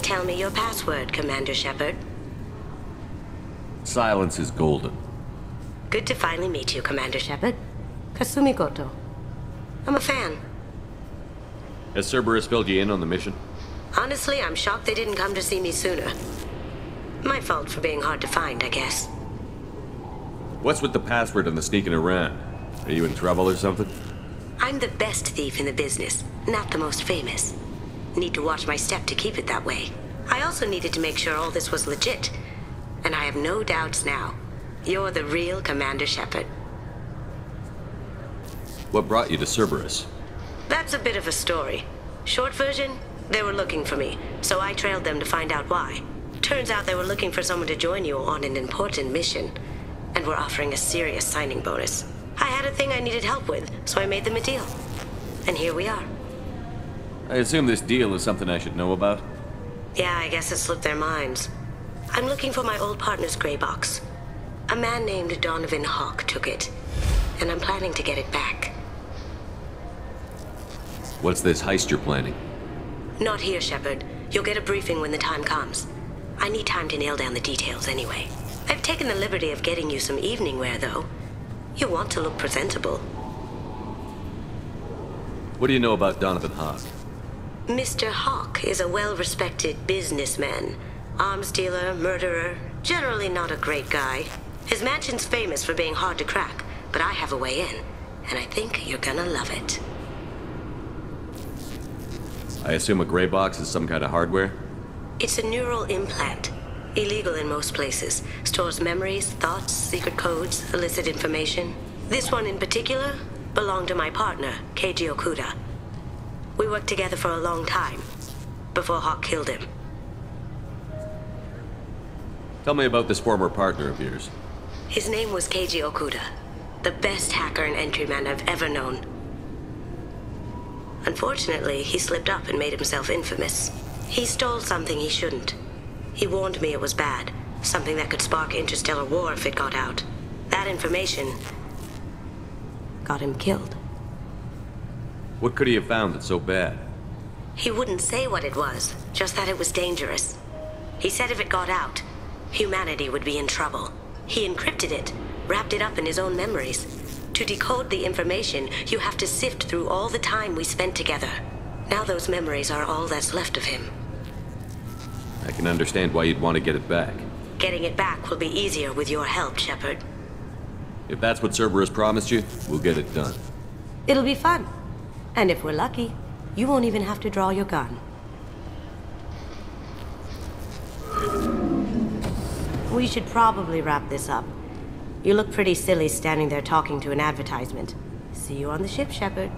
Tell me your password, Commander Shepard. Silence is golden. Good to finally meet you, Commander Shepard. Kasumi Goto. I'm a fan. Has Cerberus filled you in on the mission? Honestly, I'm shocked they didn't come to see me sooner. My fault for being hard to find, I guess. What's with the password and the sneaking around? Are you in trouble or something? I'm the best thief in the business, not the most famous. Need to watch my step to keep it that way. I also needed to make sure all this was legit. And I have no doubts now. You're the real Commander Shepard. What brought you to Cerberus? That's a bit of a story. Short version, they were looking for me, so I trailed them to find out why. Turns out they were looking for someone to join you on an important mission, and were offering a serious signing bonus. I had a thing I needed help with, so I made them a deal. And here we are. I assume this deal is something I should know about? Yeah, I guess it slipped their minds. I'm looking for my old partner's gray box. A man named Donovan Hawk took it, and I'm planning to get it back. What's this heist you're planning? Not here, Shepard. You'll get a briefing when the time comes. I need time to nail down the details anyway. I've taken the liberty of getting you some evening wear, though. You want to look presentable. What do you know about Donovan Hawk? Mr. Hawk is a well-respected businessman. Arms dealer, murderer, generally not a great guy. His mansion's famous for being hard to crack, but I have a way in, and I think you're gonna love it. I assume a gray box is some kind of hardware? It's a neural implant. Illegal in most places. Stores memories, thoughts, secret codes, illicit information. This one in particular belonged to my partner, Keiji Okuda. We worked together for a long time, before Hawk killed him. Tell me about this former partner of yours. His name was Keiji Okuda, the best hacker and entryman I've ever known. Unfortunately, he slipped up and made himself infamous. He stole something he shouldn't. He warned me it was bad, something that could spark interstellar war if it got out. That information got him killed. What could he have found that's so bad? He wouldn't say what it was, just that it was dangerous. He said if it got out, humanity would be in trouble. He encrypted it, wrapped it up in his own memories. To decode the information, you have to sift through all the time we spent together. Now those memories are all that's left of him. I can understand why you'd want to get it back. Getting it back will be easier with your help, Shepard. If that's what Cerberus promised you, we'll get it done. It'll be fun. And if we're lucky, you won't even have to draw your gun. We should probably wrap this up. You look pretty silly standing there talking to an advertisement. See you on the ship, Shepard.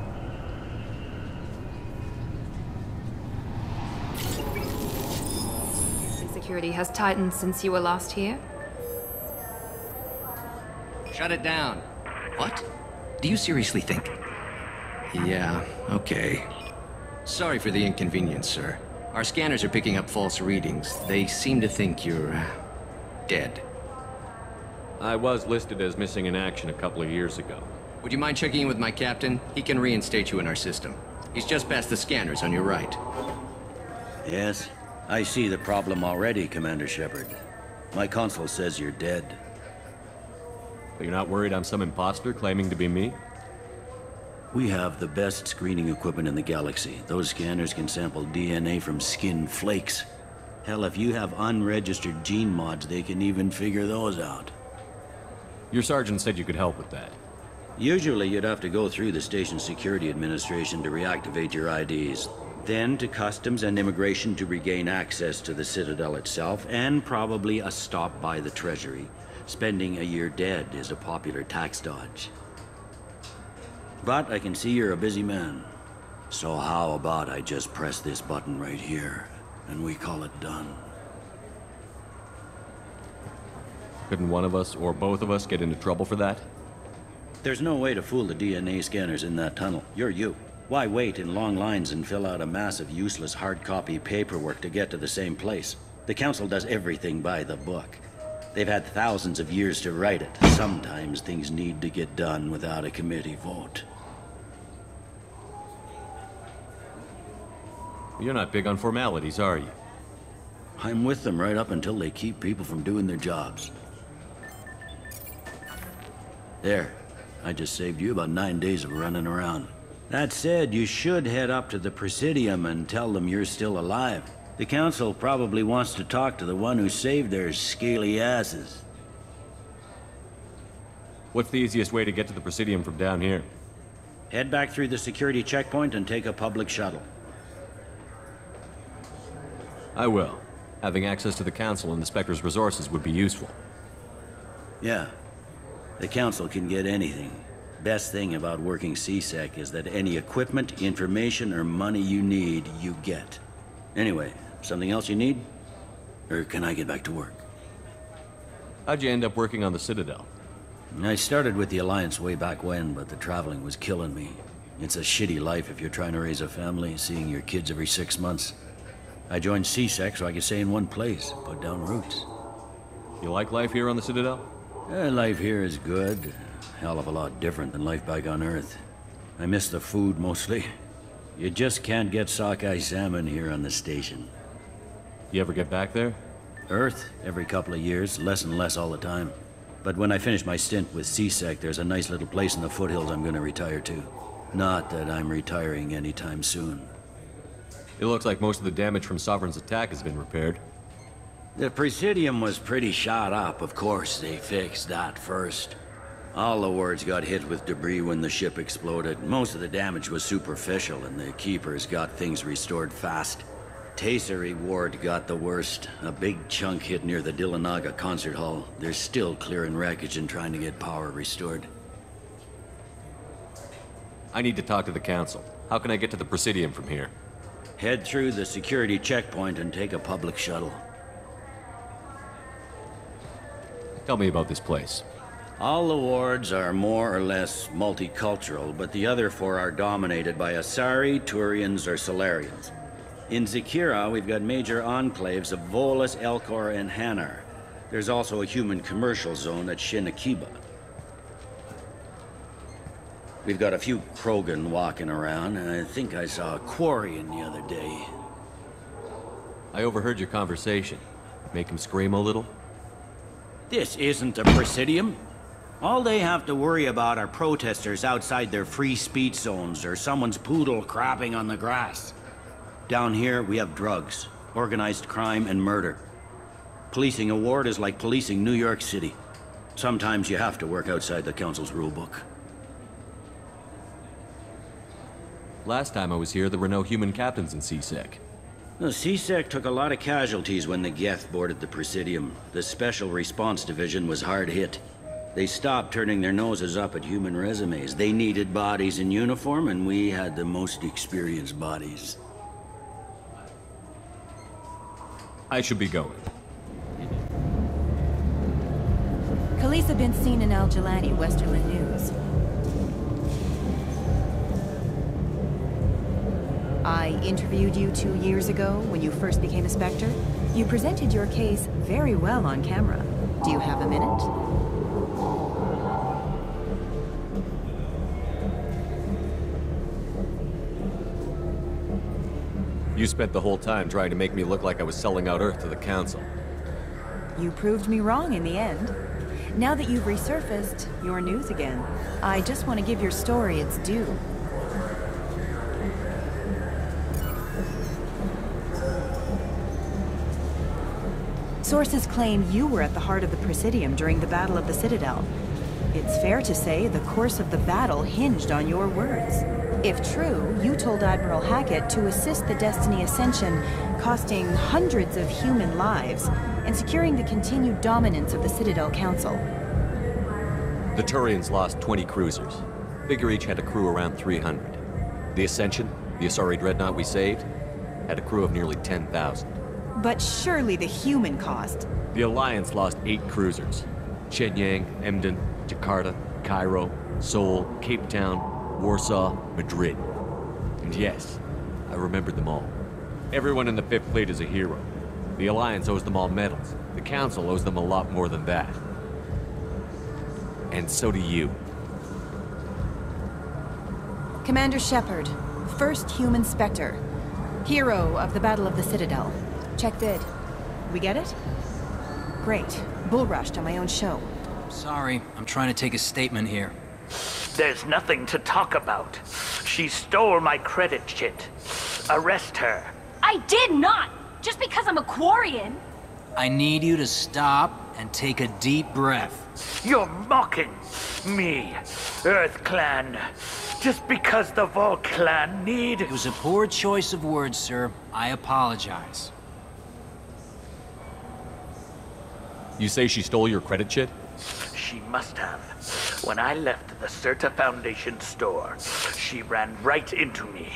Security has tightened since you were last here. Shut it down. What? Do you seriously think? Yeah, okay. Sorry for the inconvenience, sir. Our scanners are picking up false readings. They seem to think you're dead. I was listed as missing in action a couple of years ago. Would you mind checking in with my captain? He can reinstate you in our system. He's just past the scanners on your right. Yes, I see the problem already, Commander Shepard. My console says you're dead. But you're not worried I'm some imposter claiming to be me? We have the best screening equipment in the galaxy. Those scanners can sample DNA from skin flakes. Hell, if you have unregistered gene mods, they can even figure those out. Your sergeant said you could help with that. Usually you'd have to go through the station security administration to reactivate your IDs. Then to customs and immigration to regain access to the Citadel itself, and probably a stop by the Treasury. Spending a year dead is a popular tax dodge. But I can see you're a busy man. So how about I just press this button right here, and we call it done? Couldn't one of us, or both of us, get into trouble for that? There's no way to fool the DNA scanners in that tunnel. You're you. Why wait in long lines and fill out a massive useless hard copy paperwork to get to the same place? The Council does everything by the book. They've had thousands of years to write it. Sometimes things need to get done without a committee vote. You're not big on formalities, are you? I'm with them right up until they keep people from doing their jobs. There. I just saved you about 9 days of running around. That said, you should head up to the Presidium and tell them you're still alive. The Council probably wants to talk to the one who saved their scaly asses. What's the easiest way to get to the Presidium from down here? Head back through the security checkpoint and take a public shuttle. I will. Having access to the Council and the Spectre's resources would be useful. Yeah. The Council can get anything. Best thing about working CSEC is that any equipment, information, or money you need, you get. Anyway, something else you need? Or can I get back to work? How'd you end up working on the Citadel? I started with the Alliance way back when, but the traveling was killing me. It's a shitty life if you're trying to raise a family, seeing your kids every 6 months. I joined CSEC so I could stay in one place, put down roots. You like life here on the Citadel? Life here is good. Hell of a lot different than life back on Earth. I miss the food mostly. You just can't get sockeye salmon here on the station. You ever get back there? Earth, every couple of years, less and less all the time. But when I finish my stint with CSEC, there's a nice little place in the foothills I'm gonna retire to. Not that I'm retiring anytime soon. It looks like most of the damage from Sovereign's attack has been repaired. The Presidium was pretty shot up, of course. They fixed that first. All the wards got hit with debris when the ship exploded. Most of the damage was superficial, and the Keepers got things restored fast. Tasery Ward got the worst. A big chunk hit near the Dillanaga concert hall. They're still clearing wreckage and trying to get power restored. I need to talk to the Council. How can I get to the Presidium from here? Head through the security checkpoint and take a public shuttle. Tell me about this place. All the wards are more or less multicultural, but the other 4 are dominated by Asari, Turians, or Solarians. In Zakira, we've got major enclaves of Volus, Elcor, and Hanar. There's also a human commercial zone at Shin Akiba. We've got a few Krogan walking around, and I think I saw a Quarian the other day. I overheard your conversation. Make him scream a little? This isn't a Presidium. All they have to worry about are protesters outside their free speech zones or someone's poodle crapping on the grass. Down here, we have drugs, organized crime, and murder. Policing a ward is like policing New York City. Sometimes you have to work outside the Council's rulebook. Last time I was here, there were no human captains in CSEC. The CSEC took a lot of casualties when the Geth boarded the Presidium. The Special Response Division was hard hit. They stopped turning their noses up at human resumes. They needed bodies in uniform, and we had the most experienced bodies. I should be going. Khaleesa been seen in Al-Jalani, Westerland News. I interviewed you 2 years ago when you first became a Spectre. You presented your case very well on camera. Do you have a minute? You spent the whole time trying to make me look like I was selling out Earth to the Council. You proved me wrong in the end. Now that you've resurfaced, you're news again. I just want to give your story its due. Sources claim you were at the heart of the Presidium during the Battle of the Citadel. It's fair to say the course of the battle hinged on your words. If true, you told Admiral Hackett to assist the Destiny Ascension, costing hundreds of human lives, and securing the continued dominance of the Citadel Council. The Turians lost 20 cruisers. Figure each had a crew around 300. The Ascension, the Asari dreadnought we saved, had a crew of nearly 10,000. But surely the human cost. The Alliance lost 8 cruisers. Shenyang, Emden, Jakarta, Cairo, Seoul, Cape Town, Warsaw, Madrid. And yes, I remembered them all. Everyone in the 5th Fleet is a hero. The Alliance owes them all medals. The Council owes them a lot more than that. And so do you. Commander Shepard, first human Spectre. Hero of the Battle of the Citadel. Check bid. We get it? Great. Bull rushed on my own show. Sorry, I'm trying to take a statement here. There's nothing to talk about. She stole my credit chit. Arrest her. I did not! Just because I'm a Quarian! I need you to stop and take a deep breath. You're mocking me, Earth Clan. Just because the Vol Clan need... It was a poor choice of words, sir. I apologize. You say she stole your credit chit? She must have. When I left the Certa Foundation store, she ran right into me.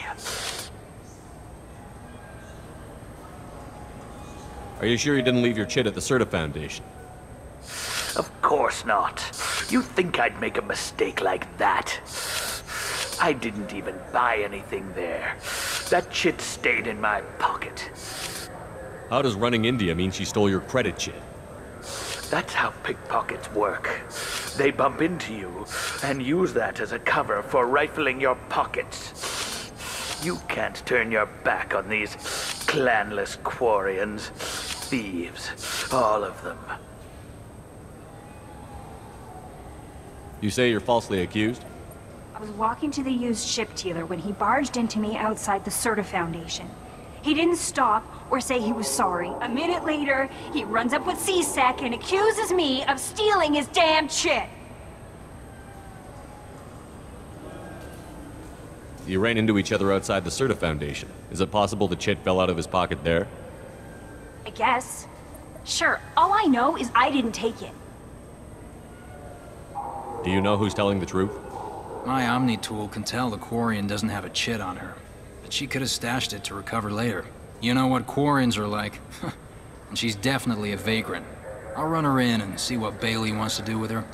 Are you sure you didn't leave your chit at the Certa Foundation? Of course not. You think I'd make a mistake like that? I didn't even buy anything there. That chit stayed in my pocket. How does running India mean she stole your credit chit? That's how pickpockets work. They bump into you and use that as a cover for rifling your pockets. You can't turn your back on these clanless Quarians. Thieves, all of them. You say you're falsely accused? I was walking to the used ship dealer when he barged into me outside the Certa Foundation. He didn't stop or say he was sorry. A minute later, he runs up with C-Sec and accuses me of stealing his damn chit. You ran into each other outside the Certa Foundation. Is it possible the chit fell out of his pocket there? I guess. Sure, all I know is I didn't take it. Do you know who's telling the truth? My Omni tool can tell the Quarian doesn't have a chit on her, but she could have stashed it to recover later. You know what Quarians are like. And she's definitely a vagrant. I'll run her in and see what Bailey wants to do with her.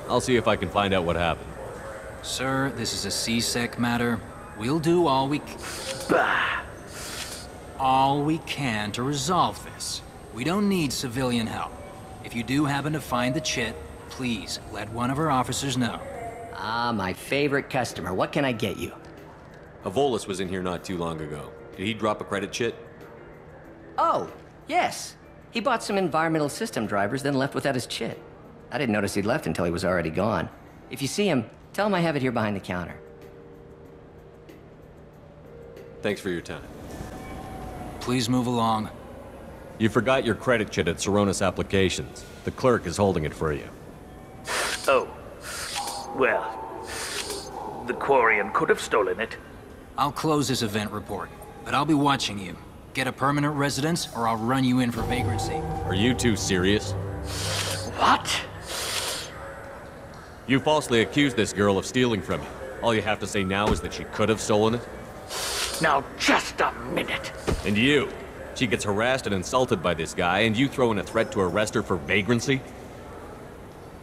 I'll see if I can find out what happened. Sir, this is a C-Sec matter. We'll do all we can to resolve this. We don't need civilian help. If you do happen to find the chit, please let one of our officers know. Ah, my favorite customer. What can I get you? Avolis was in here not too long ago. Did he drop a credit chit? Oh, yes. He bought some environmental system drivers, then left without his chit. I didn't notice he'd left until he was already gone. If you see him, tell him I have it here behind the counter. Thanks for your time. Please move along. You forgot your credit chit at Saronis Applications. The clerk is holding it for you. Oh. Well, the Quarian could have stolen it. I'll close this event report, but I'll be watching you. Get a permanent residence, or I'll run you in for vagrancy. Are you two serious? What? You falsely accused this girl of stealing from you. All you have to say now is that she could have stolen it? Now, just a minute. And you? She gets harassed and insulted by this guy, and you throw in a threat to arrest her for vagrancy?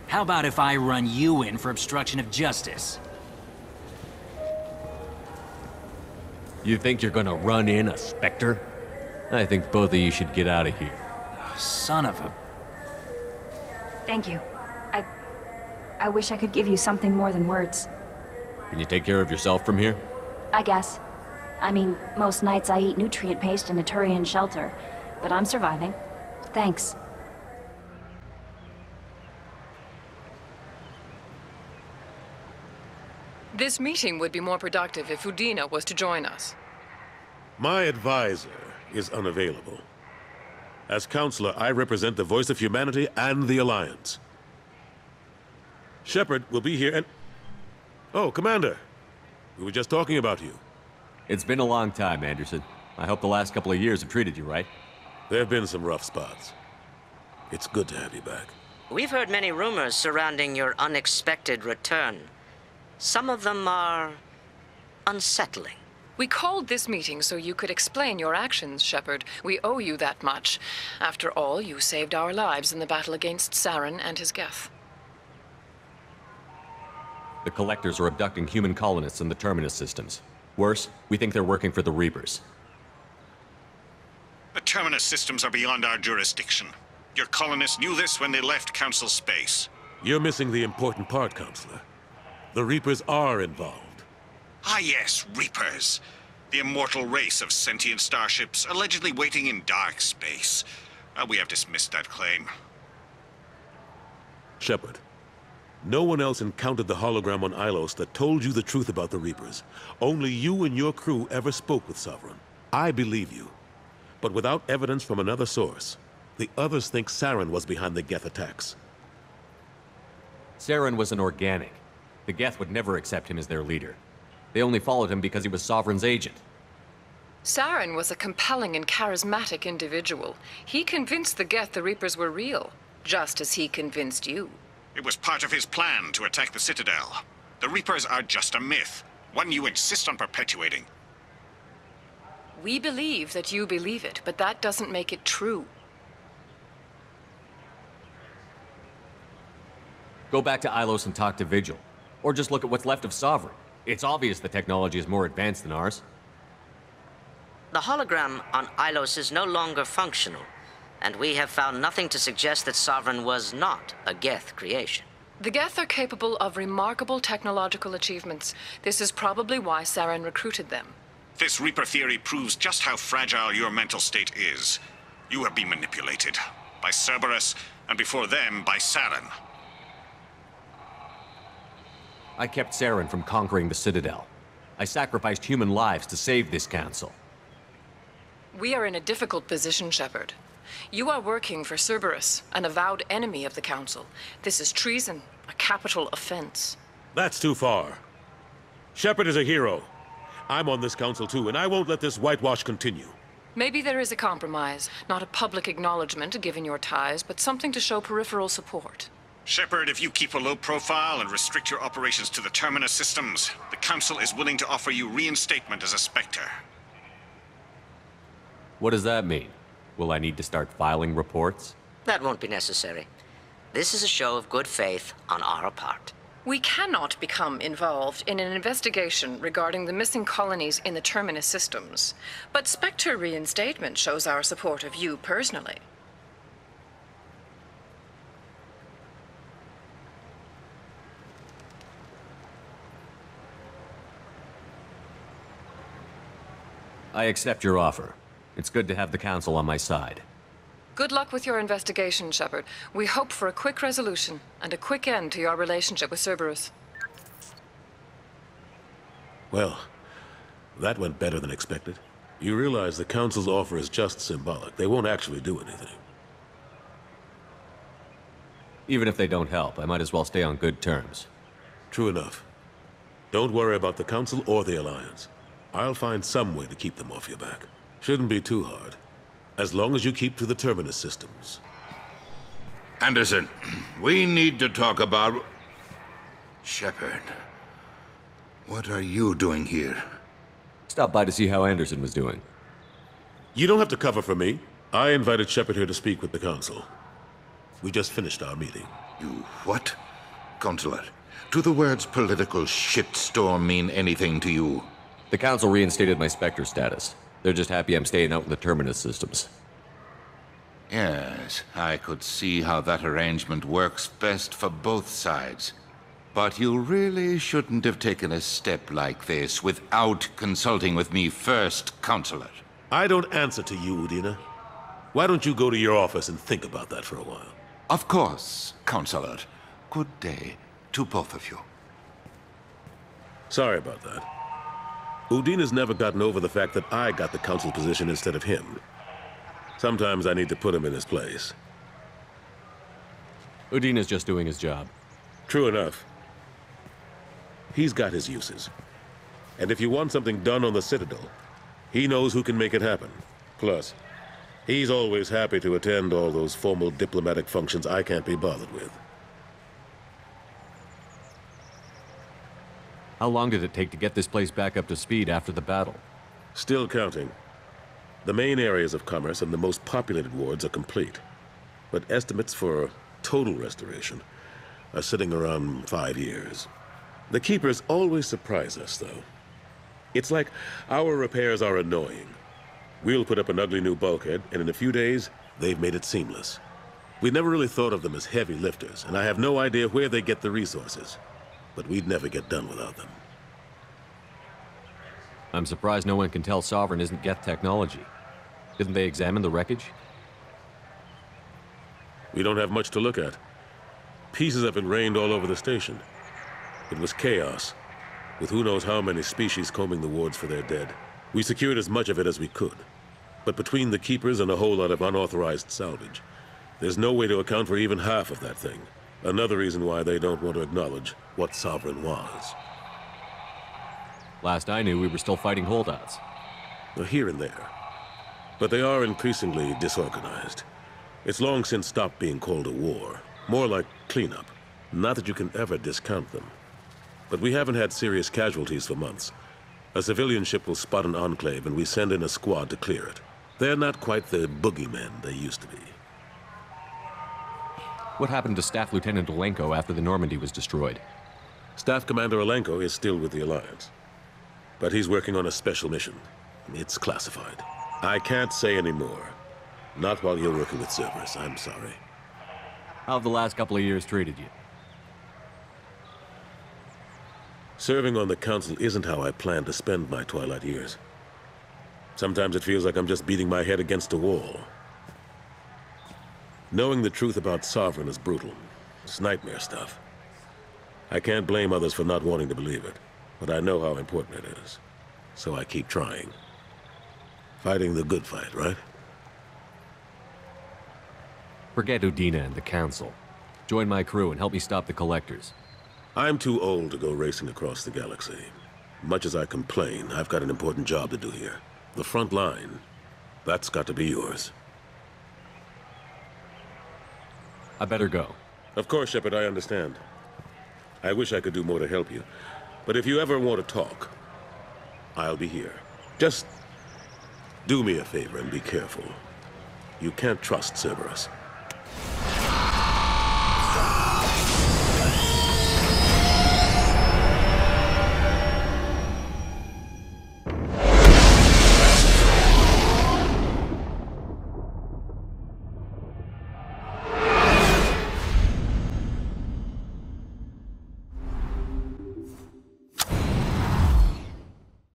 How about if I run you in for obstruction of justice? You think you're gonna run in a Spectre? I think both of you should get out of here. Son of a... Thank you. I wish I could give you something more than words. Can you take care of yourself from here? I guess. I mean, most nights I eat nutrient paste in a Turian shelter, but I'm surviving. Thanks. This meeting would be more productive if Udina was to join us. My advisor is unavailable. As counselor, I represent the voice of humanity and the Alliance. Shepard will be here and... Oh, Commander. We were just talking about you. It's been a long time, Anderson. I hope the last couple of years have treated you right. There have been some rough spots. It's good to have you back. We've heard many rumors surrounding your unexpected return. Some of them are unsettling. We called this meeting so you could explain your actions, Shepard. We owe you that much. After all, you saved our lives in the battle against Saren and his Geth. The Collectors are abducting human colonists in the Terminus systems. Worse, we think they're working for the Reapers. The Terminus systems are beyond our jurisdiction. Your colonists knew this when they left Council space. You're missing the important part, Counselor. The Reapers are involved. Ah yes, Reapers. The immortal race of sentient starships allegedly waiting in dark space. We have dismissed that claim. Shepard, no one else encountered the hologram on Ilos that told you the truth about the Reapers. Only you and your crew ever spoke with Sovereign. I believe you. But without evidence from another source, the others think Saren was behind the Geth attacks. Saren was an organic. The Geth would never accept him as their leader. They only followed him because he was Sovereign's agent. Saren was a compelling and charismatic individual. He convinced the Geth the Reapers were real, just as he convinced you. It was part of his plan to attack the Citadel. The Reapers are just a myth, one you insist on perpetuating. We believe that you believe it, but that doesn't make it true. Go back to Ilos and talk to Vigil. Or just look at what's left of Sovereign. It's obvious the technology is more advanced than ours. The hologram on Ilos is no longer functional, and we have found nothing to suggest that Sovereign was not a Geth creation. The Geth are capable of remarkable technological achievements. This is probably why Saren recruited them. This Reaper theory proves just how fragile your mental state is. You have been manipulated. By Cerberus, and before them, by Saren. I kept Saren from conquering the Citadel. I sacrificed human lives to save this council. We are in a difficult position, Shepard. You are working for Cerberus, an avowed enemy of the Council. This is treason, a capital offense. That's too far. Shepard is a hero. I'm on this council too, and I won't let this whitewash continue. Maybe there is a compromise. Not a public acknowledgement given your ties, but something to show peripheral support. Shepard, if you keep a low profile and restrict your operations to the Terminus systems, the Council is willing to offer you reinstatement as a Spectre. What does that mean? Will I need to start filing reports? That won't be necessary. This is a show of good faith on our part. We cannot become involved in an investigation regarding the missing colonies in the Terminus systems, but Spectre reinstatement shows our support of you personally. I accept your offer. It's good to have the Council on my side. Good luck with your investigation, Shepard. We hope for a quick resolution and a quick end to your relationship with Cerberus. Well, that went better than expected. You realize the Council's offer is just symbolic. They won't actually do anything. Even if they don't help, I might as well stay on good terms. True enough. Don't worry about the Council or the Alliance. I'll find some way to keep them off your back. Shouldn't be too hard. As long as you keep to the Terminus systems. Anderson, we need to talk about... Shepard. What are you doing here? Stopped by to see how Anderson was doing. You don't have to cover for me. I invited Shepard here to speak with the Council. We just finished our meeting. You what? Consular, do the words political shitstorm mean anything to you? The Council reinstated my Spectre status. They're just happy I'm staying out in the Terminus systems. Yes, I could see how that arrangement works best for both sides. But you really shouldn't have taken a step like this without consulting with me first, Counselor. I don't answer to you, Udina. Why don't you go to your office and think about that for a while? Of course, Counselor. Good day to both of you. Sorry about that. Udina's never gotten over the fact that I got the Council position instead of him. Sometimes I need to put him in his place. Udina's just doing his job. True enough. He's got his uses. And if you want something done on the Citadel, he knows who can make it happen. Plus, he's always happy to attend all those formal diplomatic functions I can't be bothered with. How long did it take to get this place back up to speed after the battle? Still counting. The main areas of commerce and the most populated wards are complete. But estimates for total restoration are sitting around 5 years. The Keepers always surprise us, though. It's like our repairs are annoying. We'll put up an ugly new bulkhead, and in a few days, they've made it seamless. We never really thought of them as heavy lifters, and I have no idea where they get the resources. But we'd never get done without them. I'm surprised no one can tell Sovereign isn't Geth technology. Didn't they examine the wreckage? We don't have much to look at. Pieces have been rained all over the station. It was chaos, with who knows how many species combing the wards for their dead. We secured as much of it as we could. But between the Keepers and a whole lot of unauthorized salvage, there's no way to account for even half of that thing. Another reason why they don't want to acknowledge what Sovereign was. Last I knew, we were still fighting holdouts. Here and there. But they are increasingly disorganized. It's long since stopped being called a war. More like cleanup. Not that you can ever discount them. But we haven't had serious casualties for months. A civilian ship will spot an enclave and we send in a squad to clear it. They're not quite the boogeymen they used to be. What happened to Staff Lieutenant Olenko after the Normandy was destroyed? Staff Commander Olenko is still with the Alliance. But he's working on a special mission. It's classified. I can't say any more. Not while you're working with Cerberus, I'm sorry. How have the last couple of years treated you? Serving on the Council isn't how I plan to spend my twilight years. Sometimes it feels like I'm just beating my head against a wall. Knowing the truth about Sovereign is brutal. It's nightmare stuff. I can't blame others for not wanting to believe it, but I know how important it is. So I keep trying. Fighting the good fight, right? Forget Udina and the Council. Join my crew and help me stop the Collectors. I'm too old to go racing across the galaxy. Much as I complain, I've got an important job to do here. The front line, that's got to be yours. I better go. Of course, Shepard, I understand. I wish I could do more to help you. But if you ever want to talk, I'll be here. Just do me a favor and be careful. You can't trust Cerberus.